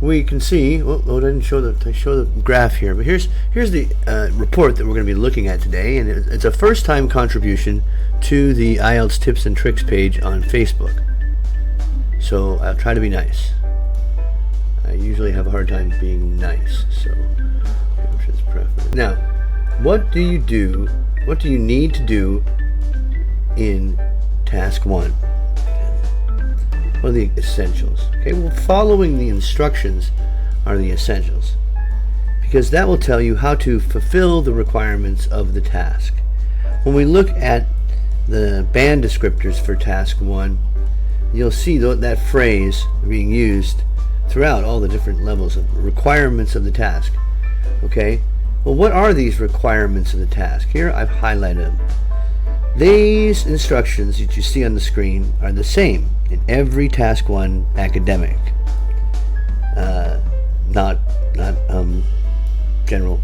we can see. Well, I didn't show the graph here, but here's the report that we're going to be looking at today, and it's a first-time contribution to the IELTS Tips and Tricks page on Facebook. So I'll try to be nice. I usually have a hard time being nice. So now, what do you do? What do you need to do in Task 1? What are the essentials? Okay, well, following the instructions are the essentials, because that will tell you how to fulfill the requirements of the task. When we look at the band descriptors for Task 1, you'll see that phrase being used throughout all the different levels of requirements of the task. Okay, well, what are these requirements of the task? Here I've highlighted them. These instructions that you see on the screen are the same in every Task 1 academic, not general.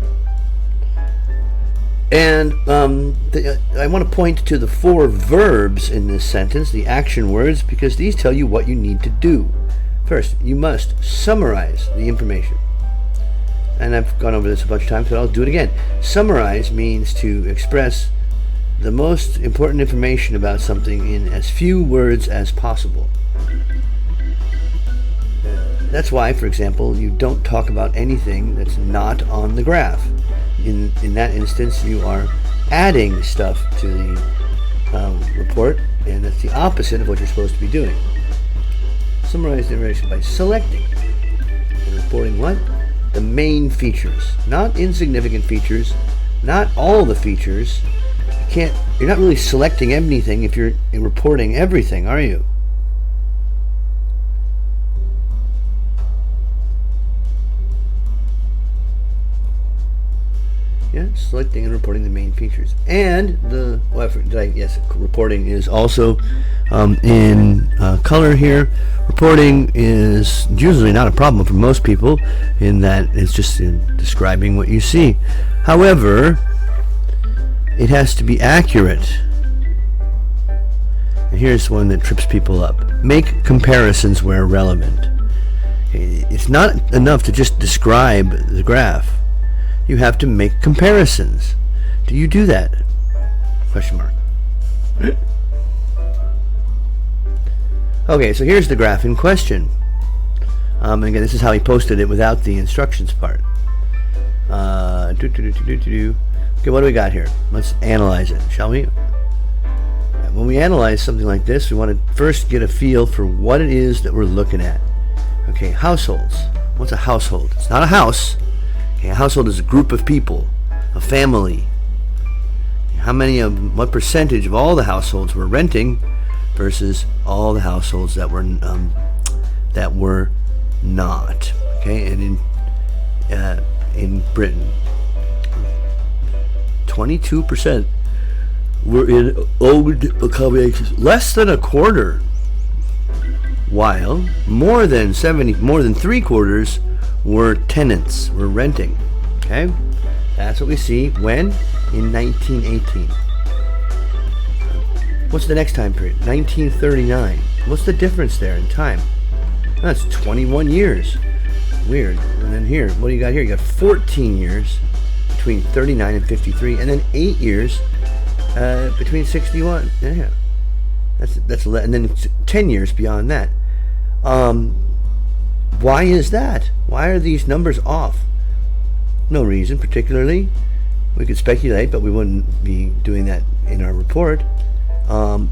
And I want to point to the 4 verbs in this sentence, the action words, because these tell you what you need to do. First, you must summarize the information. And I've gone over this a bunch of times, but I'll do it again. Summarize means to express the most important information about something in as few words as possible. That's why, for example, you don't talk about anything that's not on the graph. In that instance, you are adding stuff to the report, and that's the opposite of what you're supposed to be doing. Summarize the information by selecting and reporting what? The main features, not insignificant features, not all the features. You're not really selecting anything if you're reporting everything, are you? Yeah, selecting and reporting the main features. And reporting is also in color here. Reporting is usually not a problem for most people, in that it's just describing what you see. However, it has to be accurate. And here's one that trips people up. Make comparisons where relevant. Okay, it's not enough to just describe the graph. You have to make comparisons. Do you do that? Question mark. Okay, so here's the graph in question. And again, this is how he posted it without the instructions part. Okay, what do we got here? Let's analyze it, shall we? When we analyze something like this, we want to first get a feel for what it is that we're looking at. Okay, households. What's a household? It's not a house. Okay, a household is a group of people, a family. What percentage of all the households were renting versus all the households that were not? Okay, and in Britain, 22% were in owned accommodations, less than a quarter, while more than 3/4 were tenants, were renting. Okay, that's what we see when in 1918. What's the next time period? 1939. What's the difference there in time? That's 21 years. Weird. And then here, what do you got here? You got 14 years between 39 and 53, and then 8 years between 61. Yeah, that's and then 10 years beyond that. Why is that? Why are these numbers off? No reason particularly. We could speculate, but we wouldn't be doing that in our report.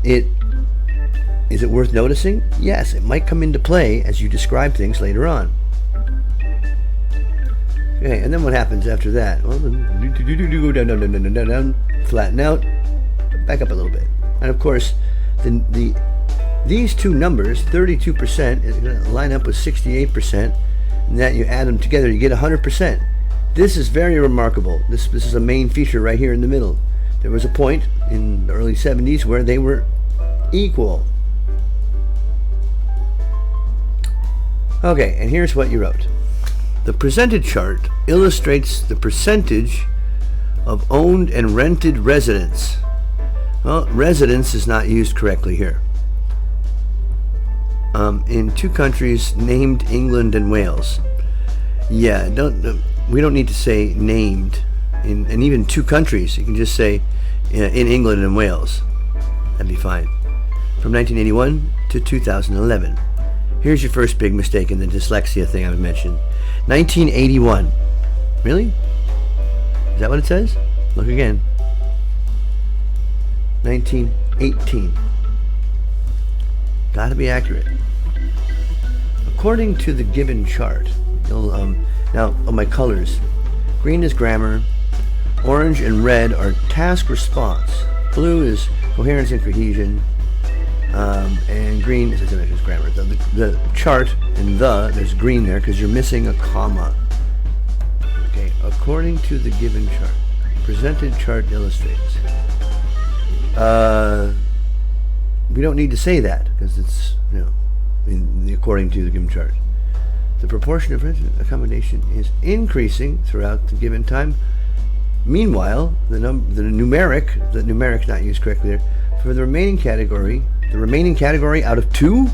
Is it worth noticing? Yes, it might come into play as you describe things later on. Okay, and then what happens after that? Well, go down, flatten out, back up a little bit. And of course, these two numbers, 32%, is going to line up with 68%, and that you add them together, you get 100%. This is very remarkable. This is a main feature right here in the middle. There was a point in the early 70s where they were equal. Okay, and here's what you wrote. The presented chart illustrates the percentage of owned and rented residents. Well, residence is not used correctly here. in two countries named England and Wales. Yeah, we don't need to say named and even two countries. You can just say in England and Wales. That'd be fine. From 1981 to 2011. Here's your first big mistake in the dyslexia thing I mentioned. 1981. Really? Is that what it says? Look again. 1918. Gotta be accurate. According to the given chart, now my colors. Green is grammar. Orange and red are task response. Blue is coherence and cohesion. And green is grammar. The chart in there's green there because you're missing a comma. Okay, according to the given chart, presented chart illustrates. We don't need to say that because it's according to the given chart. The proportion of accommodation is increasing throughout the given time. Meanwhile, the numeric not used correctly there, for the remaining category out of 2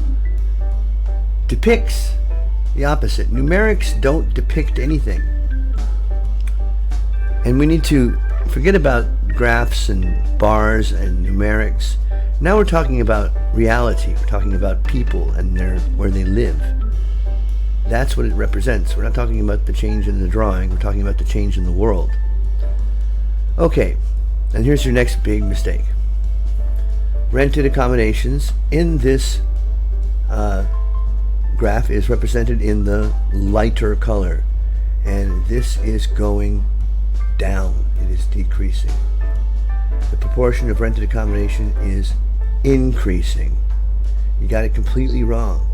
depicts the opposite. Numerics don't depict anything. And we need to forget about graphs and bars and numerics. Now we're talking about reality. We're talking about people and where they live. That's what it represents. We're not talking about the change in the drawing. We're talking about the change in the world. Okay, and here's your next big mistake. Rented accommodations in this graph is represented in the lighter color, and this is going down. It is decreasing. The proportion of rented accommodation is increasing. You got it completely wrong.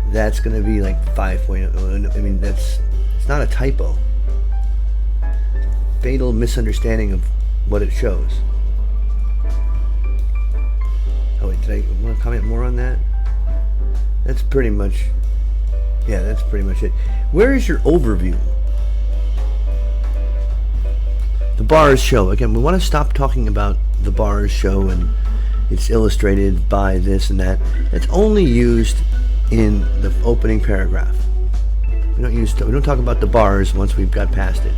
That's going to be like 5.0. I mean, it's not a typo. Fatal misunderstanding of what it shows. Oh wait, did I want to comment more on that? That's pretty much it. Where is your overview? The bars show. Again, we want to stop talking about the bars show and it's illustrated by this and that. It's only used in the opening paragraph. We don't talk about the bars once we've got past it.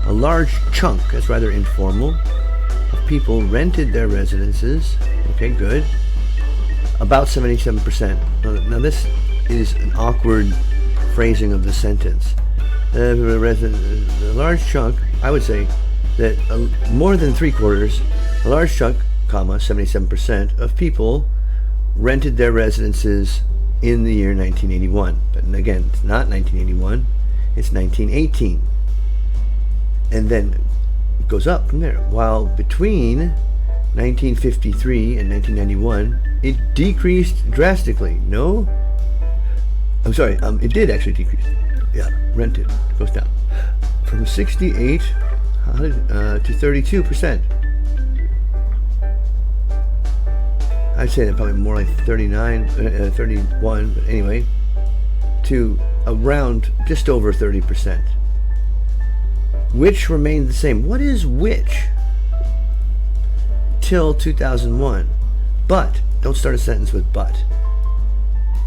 A large chunk, that's rather informal, of people rented their residences. Okay, good. About 77%. Now this is an awkward phrasing of the sentence. A large chunk, I would say that more than 3/4, a large chunk, 77% of people rented their residences in the year 1981. But again, it's not 1981, it's 1918. And then it goes up from there. While between 1953 and 1991, it decreased drastically. No? I'm sorry, it did actually decrease. Yeah, rented. It goes down. From 68 to 32%. I'd say that probably more like 31, but anyway, to around just over 30%. Which remained the same. What is which? Till 2001. But, don't start a sentence with but.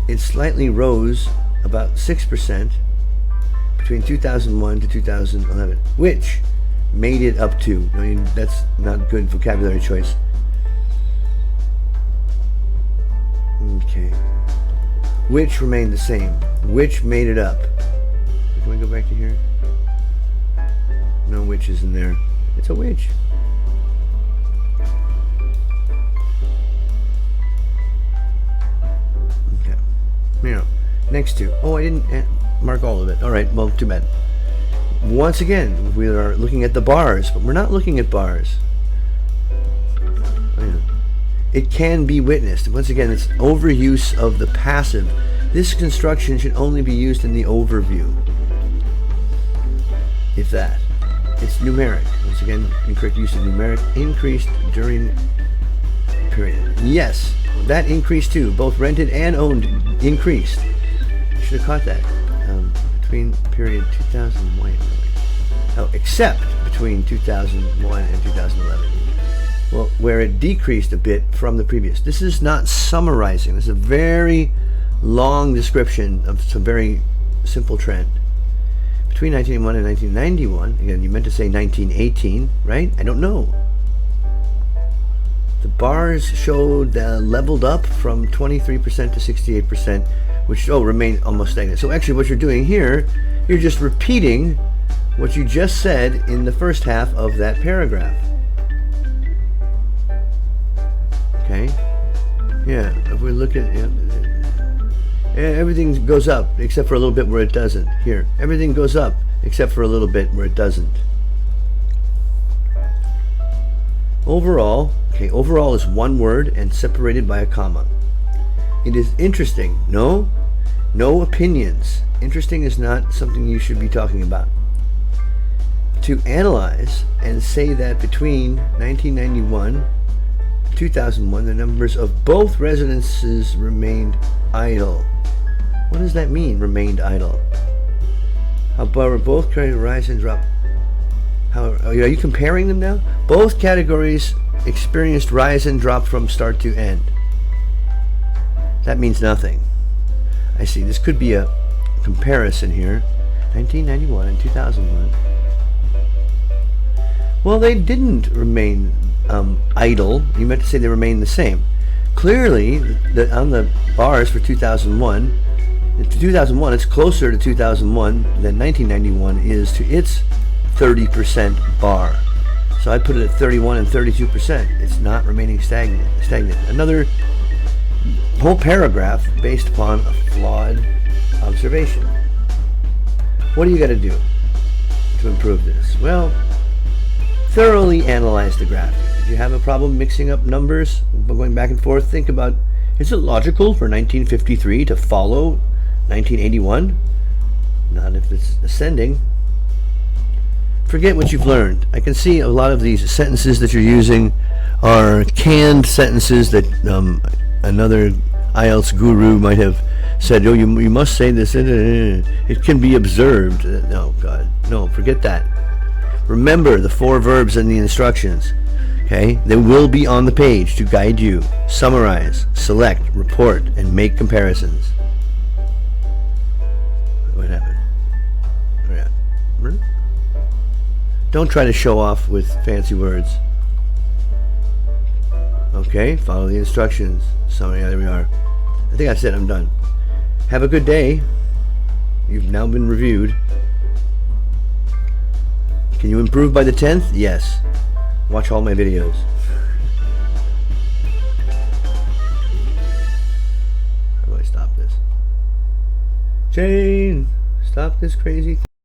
It slightly rose about 6% between 2001 to 2011, which made it up to. I mean, that's not good vocabulary choice. Okay. Which remained the same. Which made it up. Can we go back to here? No witches in there. It's a witch. Okay. Next to. Oh, I didn't mark all of it. All right. Well, too bad. Once again, we are looking at the bars, but we're not looking at bars. It can be witnessed. Once again, it's overuse of the passive. This construction should only be used in the overview. If that. It's numeric. Once again, incorrect use of numeric. Increased during period. Yes, that increased too. Both rented and owned increased. Should have caught that. Between period 2001. Oh, except between 2001 and 2011. Well, where it decreased a bit from the previous. This is not summarizing. This is a very long description of some very simple trend. Between 1981 and 1991, again, you meant to say 1918, right? I don't know. The bars showed leveled up from 23% to 68%, which remained almost stagnant. So actually what you're doing here, you're just repeating what you just said in the first half of that paragraph. Okay? Yeah, if we look at... everything goes up except for a little bit where it doesn't. Here, everything goes up except for a little bit where it doesn't. Overall, okay, overall is one word and separated by a comma. It is interesting. No opinions. Interesting is not something you should be talking about. To analyze and say that between 1991 and 2001, the numbers of both residences remained idle. What does that mean, remained idle? However, both categories rise and drop. Are you comparing them now? Both categories experienced rise and drop from start to end. That means nothing. I see. This could be a comparison here. 1991 and 2001. Well, they didn't remain idle. You meant to say they remained the same. Clearly, on the bars for 2001, in 2001, it's closer to 2001 than 1991 is to its 30% bar. So I put it at 31 and 32%. It's not remaining stagnant. Another whole paragraph based upon a flawed observation. What do you got to do to improve this? Well, thoroughly analyze the graph. If you have a problem mixing up numbers, going back and forth, think about, is it logical for 1953 to follow 1981? Not if it's ascending. Forget what you've learned. I can see a lot of these sentences that you're using are canned sentences that another IELTS guru might have said, you must say this. It can be observed. No, God. No, forget that. Remember the 4 verbs and the instructions. Okay? They will be on the page to guide you. Summarize, select, report, and make comparisons. What happened? Don't try to show off with fancy words. Okay, follow the instructions. Summary, there we are. I think I said I'm done. Have a good day. You've now been reviewed. Can you improve by the 10th? Yes. Watch all my videos. How do I stop this? Jane, stop this crazy thing.